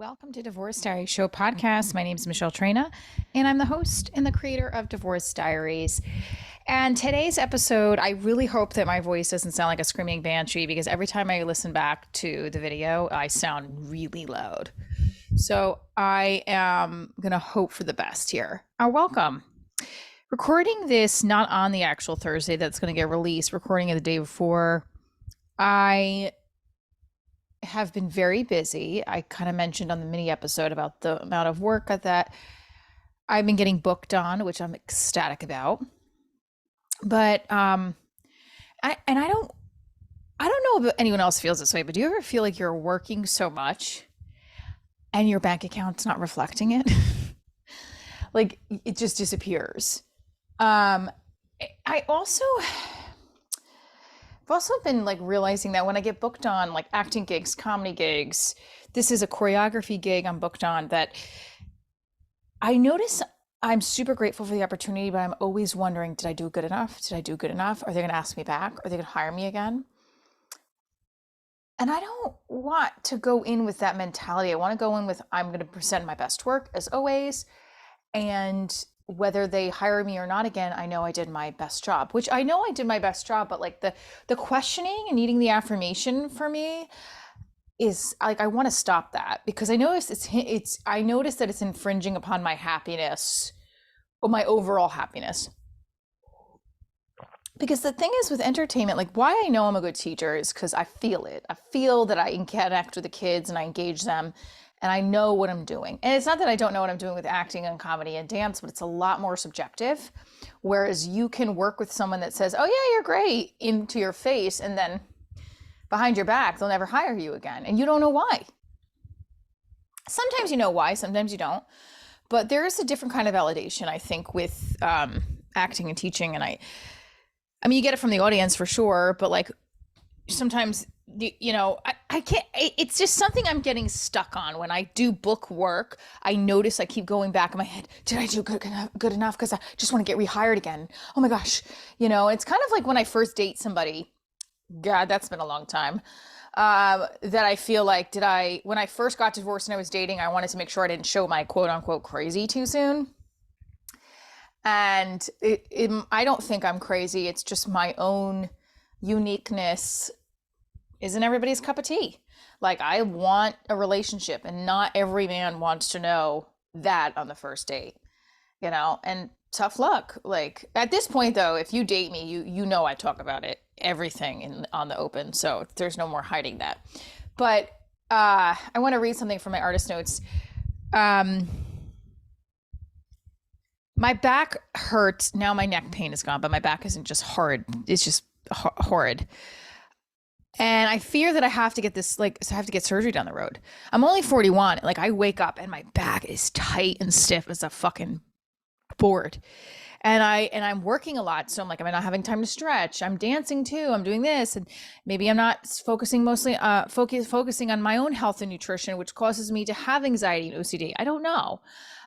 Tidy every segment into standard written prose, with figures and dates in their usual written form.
Welcome to Divorce Diaries Show podcast. My name is Michelle Trina, and I'm the host and the creator of Divorce Diaries. And today's episode, I really hope that my voice doesn't sound like a screaming banshee because every time I listen back to the video, I sound really loud. So I am going to hope for the best here. Welcome. Recording this not on the actual Thursday that's going to get released, recording it the day before. I have been very busy. I kind of mentioned on the mini episode about the amount of work that I've been getting booked on, which I'm ecstatic about. But I don't know if anyone else feels this way, but do you ever feel like you're working so much and your bank account's not reflecting it? Like it just disappears. I've also been like realizing that when I get booked on like acting gigs, comedy gigs, this is a choreography gig I'm booked on, that I notice I'm super grateful for the opportunity, but I'm always wondering, did I do good enough? Did I do good enough? Are they going to ask me back? Are they going to hire me again? And I don't want to go in with that mentality. I want to go in with, I'm going to present my best work as always. And whether they hire me or not again, I know I did my best job, which I know I did my best job, but like the questioning and needing the affirmation for me is like, I want to stop that because I notice I notice that it's infringing upon my happiness or my overall happiness. Because the thing is with entertainment, like why I know I'm a good teacher is because I feel it. I feel that I can connect with the kids and I engage them and I know what I'm doing. And it's not that I don't know what I'm doing with acting and comedy and dance, but it's a lot more subjective. Whereas you can work with someone that says, oh yeah, you're great into your face. And then behind your back, they'll never hire you again. And you don't know why. Sometimes you know why, sometimes you don't. But there is a different kind of validation, I think, with acting and teaching. And I mean, you get it from the audience for sure, but like sometimes, I can't, it's just something I'm getting stuck on. When I do book work, I notice I keep going back in my head. Did I do good enough? Because I just want to get rehired again. Oh my gosh. It's kind of like when I first date somebody, God, that's been a long time. That I feel like, when I first got divorced and I was dating, I wanted to make sure I didn't show my quote unquote crazy too soon. And I don't think I'm crazy. It's just my own uniqueness isn't everybody's cup of tea. Like I want a relationship and not every man wants to know that on the first date, and tough luck. Like at this point though, if you date me, you know I talk about it, everything on the open. So there's no more hiding that. But I want to read something from my artist notes. My back hurts. Now my neck pain is gone, but my back isn't just horrid. It's just horrid. And I fear that I have to get surgery down the road. I'm only 41. Like I wake up and my back is tight and stiff as a fucking board. And I'm working a lot. So I'm like, am I not having time to stretch? I'm dancing too. I'm doing this. And maybe I'm not focusing on my own health and nutrition, which causes me to have anxiety and OCD. I don't know.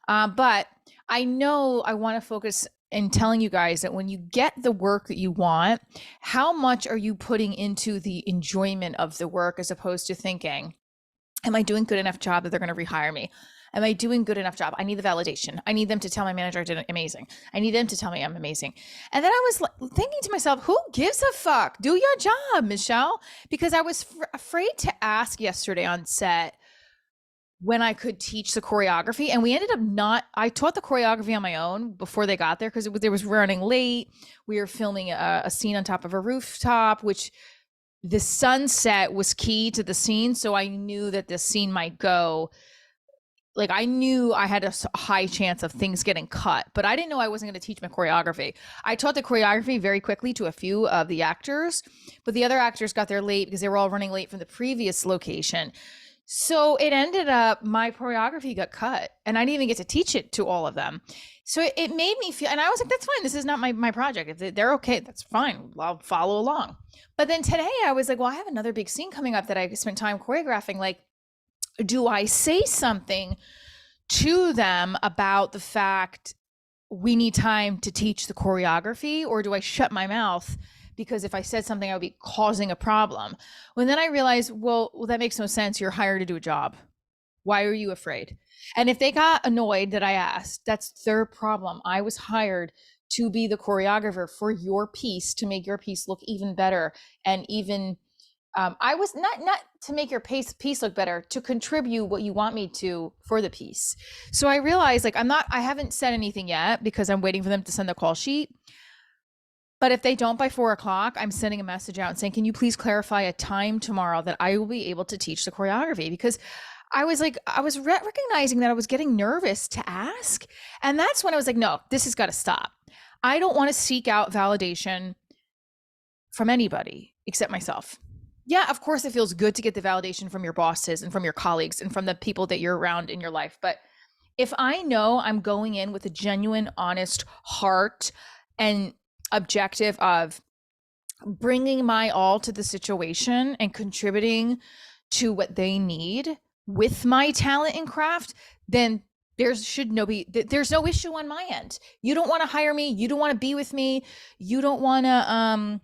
But I know I want to focus in telling you guys that when you get the work that you want, how much are you putting into the enjoyment of the work as opposed to thinking, am I doing good enough job that they're going to rehire me? Am I doing good enough job? I need the validation. I need them to tell my manager I did amazing. I need them to tell me I'm amazing. And then I was thinking to myself, who gives a fuck? Do your job, Michelle. Because I was afraid to ask yesterday on set when I could teach the choreography. And we ended up I taught the choreography on my own before they got there because it was running late. We were filming a scene on top of a rooftop, which the sunset was key to the scene. So I knew that this scene might go, like I knew I had a high chance of things getting cut, but I didn't know I wasn't going to teach my choreography. I taught the choreography very quickly to a few of the actors, but the other actors got there late because they were all running late from the previous location. So it ended up my choreography got cut and I didn't even get to teach it to all of them. So it made me feel, and I was like, that's fine. This is not my project. If they're okay, that's fine. I'll follow along. But then today I was like, well, I have another big scene coming up that I spent time choreographing. Like, do I say something to them about the fact we need time to teach the choreography, or do I shut my mouth because if I said something, I would be causing a problem? When then I realized, well, that makes no sense. You're hired to do a job. Why are you afraid? And if they got annoyed that I asked, that's their problem. I was hired to be the choreographer for your piece, to make your piece look even better. And even I was not to make your piece look better, to contribute what you want me to for the piece. So I realized, like, I haven't said anything yet because I'm waiting for them to send the call sheet. But if they don't by 4 o'clock, I'm sending a message out and saying, can you please clarify a time tomorrow that I will be able to teach the choreography? Because I was recognizing that I was getting nervous to ask. And that's when I was like, no, this has got to stop. I don't want to seek out validation from anybody except myself. Yeah, of course, it feels good to get the validation from your bosses and from your colleagues and from the people that you're around in your life. But if I know I'm going in with a genuine, honest heart and objective of bringing my all to the situation and contributing to what they need with my talent and craft, then there's no issue on my end. You don't want to hire me. You don't want to be with me. You don't want to,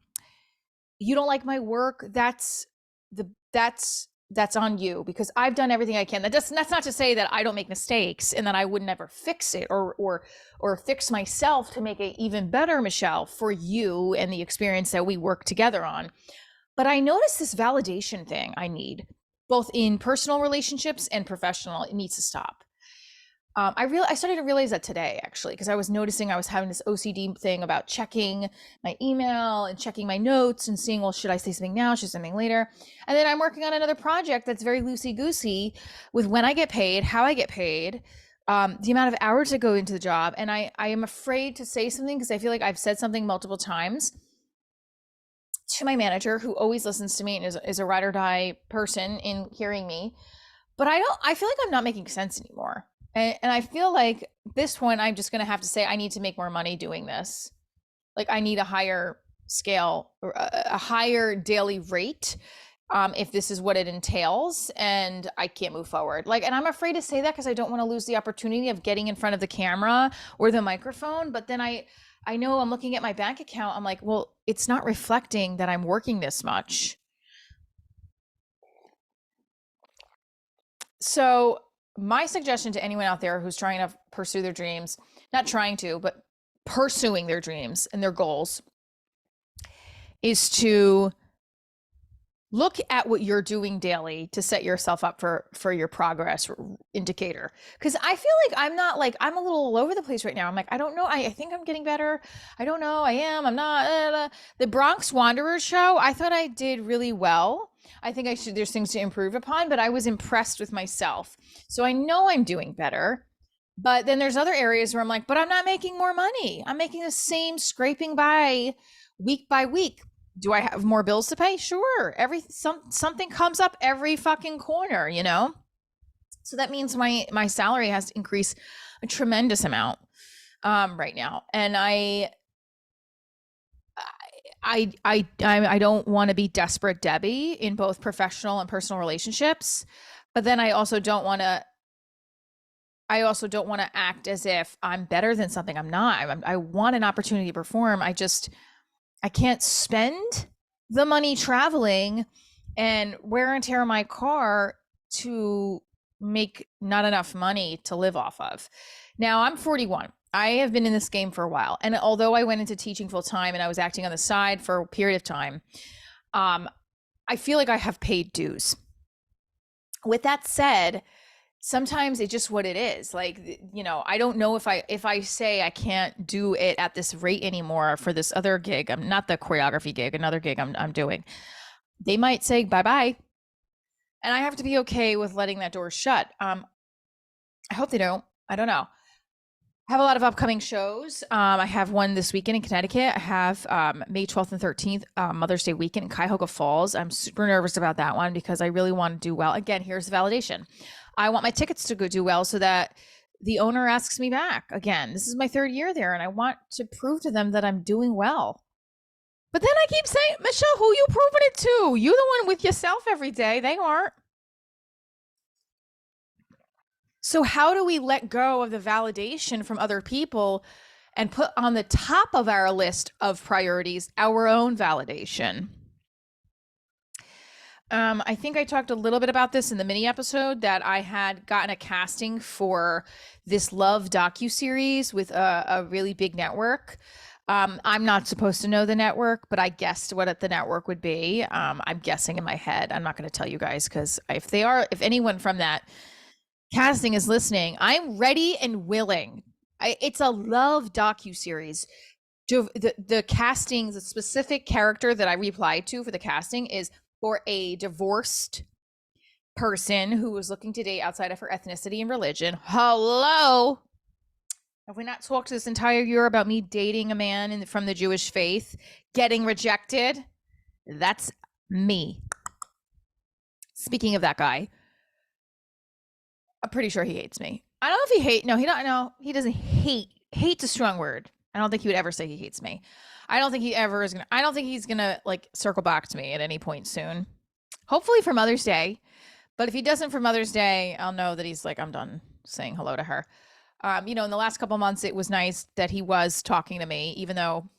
you don't like my work. That's on you, because I've done everything I can. That's not to say that I don't make mistakes and that I would never fix it or fix myself to make it even better, Michelle, for you and the experience that we work together on. But I noticed this validation thing I need, both in personal relationships and professional. It needs to stop. I started to realize that today, actually, because I was noticing I was having this OCD thing about checking my email and checking my notes and seeing, well, should I say something now? Should I say something later? And then I'm working on another project that's very loosey-goosey with when I get paid, how I get paid, the amount of hours that go into the job. And I am afraid to say something because I feel like I've said something multiple times to my manager, who always listens to me and is a ride or die person in hearing me. But I feel like I'm not making sense anymore. And I feel like this one, I'm just going to have to say, I need to make more money doing this. Like, I need a higher scale, or a higher daily rate, if this is what it entails, and I can't move forward. Like, and I'm afraid to say that because I don't want to lose the opportunity of getting in front of the camera or the microphone. But then I know I'm looking at my bank account. I'm like, well, it's not reflecting that I'm working this much. So my suggestion to anyone out there who's trying to pursue their dreams, not trying to, but pursuing their dreams and their goals, is to look at what you're doing daily to set yourself up for your progress indicator. Because I feel like I'm a little all over the place right now. I'm like, I don't know. I think I'm getting better. I don't know. I am. I'm not. The Bronx Wanderers show, I thought I did really well. I think there's things to improve upon, but I was impressed with myself. So I know I'm doing better. But then there's other areas where I'm like, but I'm not making more money. I'm making the same, scraping by week. Do I have more bills to pay? Sure. Something comes up every fucking corner, you know? So that means my salary has to increase a tremendous amount right now. And I don't want to be desperate Debbie in both professional and personal relationships, but then I also don't want to act as if I'm better than something I'm not. I want an opportunity to perform. I can't spend the money traveling and wear and tear my car to make not enough money to live off of. Now, I'm 41. I have been in this game for a while. And although I went into teaching full time and I was acting on the side for a period of time, I feel like I have paid dues. With that said, sometimes it's just what it is. Like, you know, I don't know if I say I can't do it at this rate anymore for this other gig. I'm not the choreography gig, another gig I'm doing. They might say bye-bye. And I have to be okay with letting that door shut. I hope they don't. I don't know. I have a lot of upcoming shows. I have one this weekend in Connecticut. I have May 12th and 13th, Mother's Day weekend in Cuyahoga Falls. I'm super nervous about that one because I really want to do well. Again, here's the validation. I want my tickets to go do well so that the owner asks me back again. This is my 3rd year there, and I want to prove to them that I'm doing well. But then I keep saying, Michelle, who you proving it to? You the one with yourself every day. They aren't. So how do we let go of the validation from other people and put on the top of our list of priorities our own validation? I think I talked a little bit about this in the mini episode that I had gotten a casting for this Love docu-series with a really big network. I'm not supposed to know the network, but I guessed what the network would be. I'm guessing in my head. I'm not going to tell you guys because if anyone from that casting is listening, I'm ready and willing. It's a Love docu-series. The casting, the specific character that I replied to for the casting is for a divorced person who was looking to date outside of her ethnicity and religion. Hello. Have we not talked this entire year about me dating a man from the Jewish faith, getting rejected? That's me. Speaking of that guy, I'm pretty sure he hates me. I don't know if he hates. No, he doesn't hate. Hate's a strong word. I don't think he would ever say he hates me. I don't think he ever is gonna. I don't think he's gonna like circle back to me at any point soon. Hopefully for Mother's Day. But if he doesn't for Mother's Day, I'll know that he's like, I'm done saying hello to her. In the last couple months, it was nice that he was talking to me, even though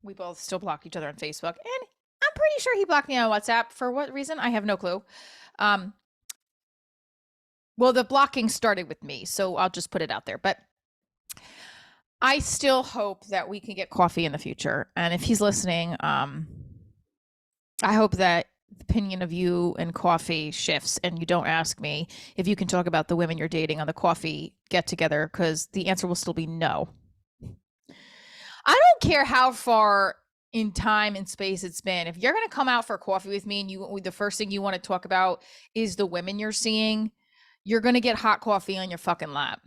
we both still block each other on Facebook. And I'm pretty sure he blocked me on WhatsApp. For what reason? I have no clue. Well, the blocking started with me, so I'll just put it out there. But I still hope that we can get coffee in the future. And if he's listening, I hope that the opinion of you and coffee shifts and you don't ask me if you can talk about the women you're dating on the coffee get together, because the answer will still be no. I don't care how far in time and space it's been. If you're going to come out for coffee with me and the first thing you want to talk about is the women you're seeing, you're going to get hot coffee on your fucking lap.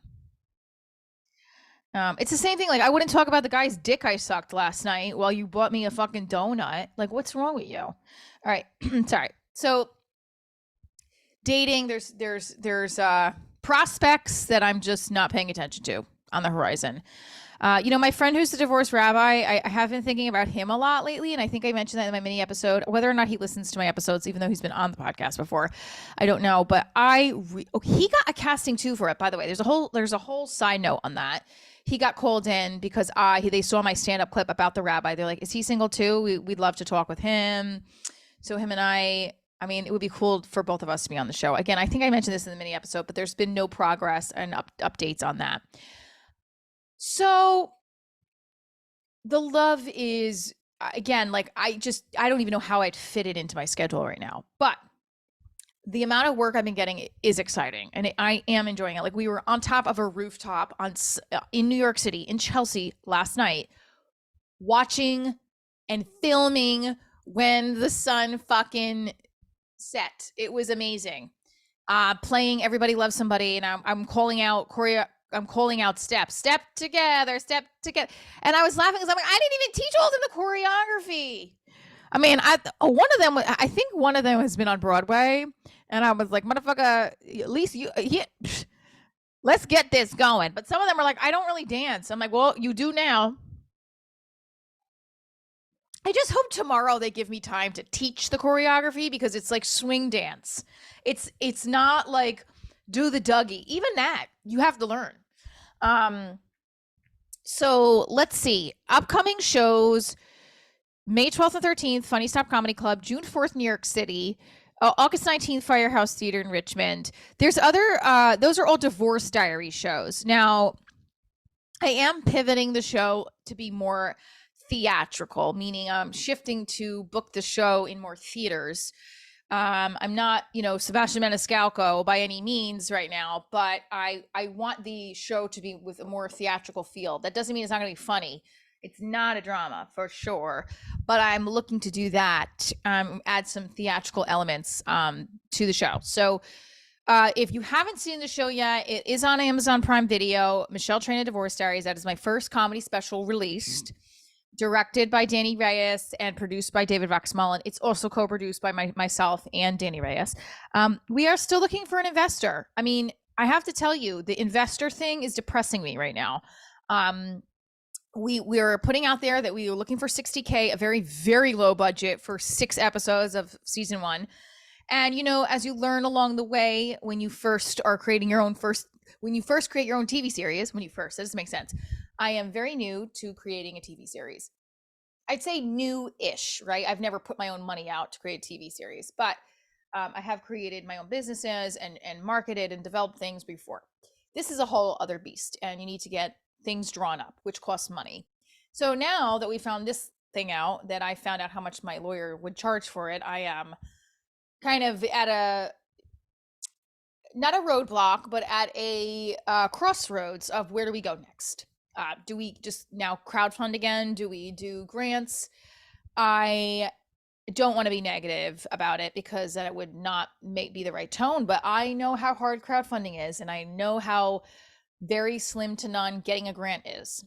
It's the same thing. Like, I wouldn't talk about the guy's dick I sucked last night while you bought me a fucking donut. Like, what's wrong with you? All right. Sorry. So dating, there's prospects that I'm just not paying attention to on the horizon. My friend who's the divorced rabbi, I have been thinking about him a lot lately. And I think I mentioned that in my mini episode. Whether or not he listens to my episodes, even though he's been on the podcast before, I don't know. But he got a casting too for it, by the way. There's a whole side note on that. He got called in because they saw my stand-up clip about the rabbi. They're like, is he single too? We'd love to talk with him. So him and I mean, it would be cool for both of us to be on the show. Again, I think I mentioned this in the mini episode, but there's been no progress and updates on that. So the love is, again, like I don't even know how I'd fit it into my schedule right now. But the amount of work I've been getting is exciting, and I am enjoying it. Like, we were on top of a rooftop in New York City, in Chelsea last night, watching and filming when the sun fucking set. It was amazing. Playing Everybody Loves Somebody, and I'm calling out I'm calling out step together. And I was laughing because I'm like, I didn't even teach all of them the choreography. I mean, I think one of them has been on Broadway, and I was like, motherfucker, at least let's get this going. But some of them are like, I don't really dance. I'm like, well, you do now. I just hope tomorrow they give me time to teach the choreography, because it's like swing dance. It's not like do the Dougie. Even that, you have to learn. So let's see. Upcoming shows: May 12th and 13th, Funny Stop Comedy Club. June 4th, New York City. August 19th, Firehouse Theater in Richmond. There's those are all Divorce Diaries shows. Now, I am pivoting the show to be more theatrical, meaning I'm shifting to book the show in more theaters. I'm not, Sebastian Maniscalco by any means right now, but I want the show to be with a more theatrical feel. That doesn't mean it's not going to be funny. It's not a drama for sure, but I'm looking to do that, add some theatrical elements to the show. So if you haven't seen the show yet, it is on Amazon Prime Video. Michelle Traina Divorce Diaries. That is my first comedy special released. Directed by Danny Reyes and produced by David Vaxmullen. It's also co-produced by myself and Danny Reyes. We are still looking for an investor. I mean, I have to tell you, the investor thing is depressing me right now. We're putting out there that we were looking for $60K, a very, very low budget for 6 episodes of season 1. And, as you learn along the way, when you first are creating when you first create your own TV series, that doesn't make sense. I am very new to creating a TV series. I'd say new-ish, right? I've never put my own money out to create a TV series, but I have created my own businesses and marketed and developed things before. This is a whole other beast, and you need to get things drawn up, which costs money. So now that we found this thing out, that I found out how much my lawyer would charge for it, I am kind of at a not a roadblock, but at a crossroads of where do we go next? Do we just now crowdfund again? Do we do grants? I don't want to be negative about it because that would not be the right tone, but I know how hard crowdfunding is, and I know how very slim to none getting a grant is.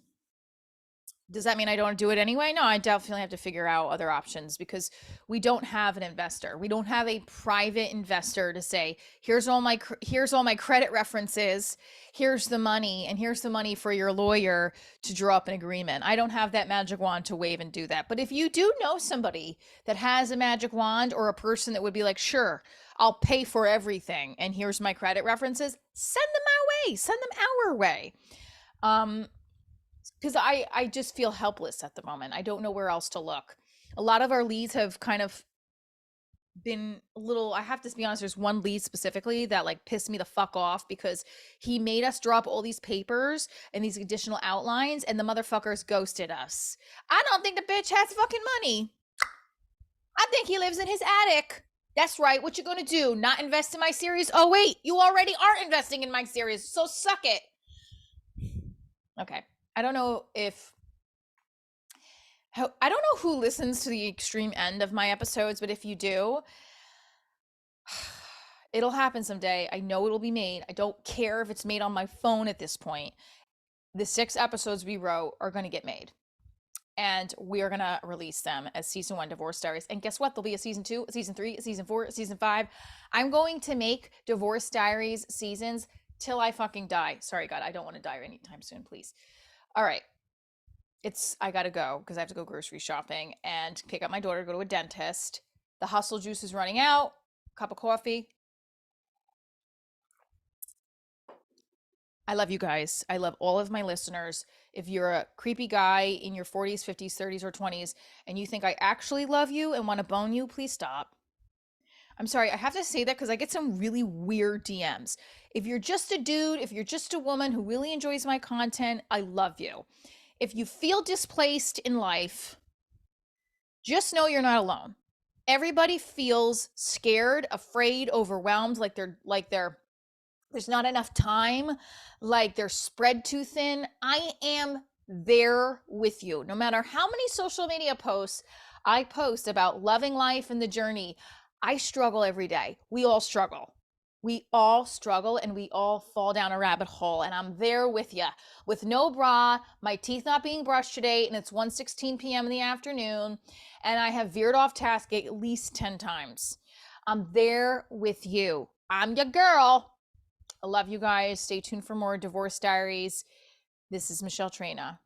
Does that mean I don't do it anyway? No, I definitely have to figure out other options because we don't have an investor. We don't have a private investor to say, here's all my credit references, here's the money, and here's the money for your lawyer to draw up an agreement. I don't have that magic wand to wave and do that. But if you do know somebody that has a magic wand, or a person that would be like, sure, I'll pay for everything, and here's my credit references, send them our way, send them our way. Because I just feel helpless at the moment. I don't know where else to look. A lot of our leads have kind of been a little, I have to be honest, there's one lead specifically that like pissed me the fuck off because he made us drop all these papers and these additional outlines, and the motherfuckers ghosted us. I don't think the bitch has fucking money. I think he lives in his attic. That's right. What you gonna do? Not invest in my series? Oh wait, you already are investing in my series, so suck it. Okay. I don't know who listens to the extreme end of my episodes, but if you do, it'll happen someday. I know it'll be made. I don't care if it's made on my phone at this point. The 6 episodes we wrote are going to get made, and we are going to release them as season 1 Divorce Diaries. And guess what? There'll be a season 2, a season 3, a season 4, a season 5. I'm going to make Divorce Diaries seasons till I fucking die. Sorry, God, I don't want to die anytime soon, please. All right. I gotta go because I have to go grocery shopping and pick up my daughter, go to a dentist. The hustle juice is running out. Cup of coffee. I love you guys. I love all of my listeners. If you're a creepy guy in your 40s, 50s, 30s, or 20s, and you think I actually love you and want to bone you, please stop. I'm sorry, I have to say that because I get some really weird DMs. If you're just a dude, if you're just a woman who really enjoys my content, I love you. If you feel displaced in life, just know you're not alone. Everybody feels scared, afraid, overwhelmed, like there's not enough time, like they're spread too thin. I am there with you. No matter how many social media posts I post about loving life and the journey, I struggle every day. We all struggle. We all struggle and we all fall down a rabbit hole, and I'm there with you. With no bra, my teeth not being brushed today, and it's 1:16 p.m. in the afternoon, and I have veered off task at least 10 times. I'm there with you. I'm your girl. I love you guys. Stay tuned for more Divorce Diaries. This is Michelle Trina.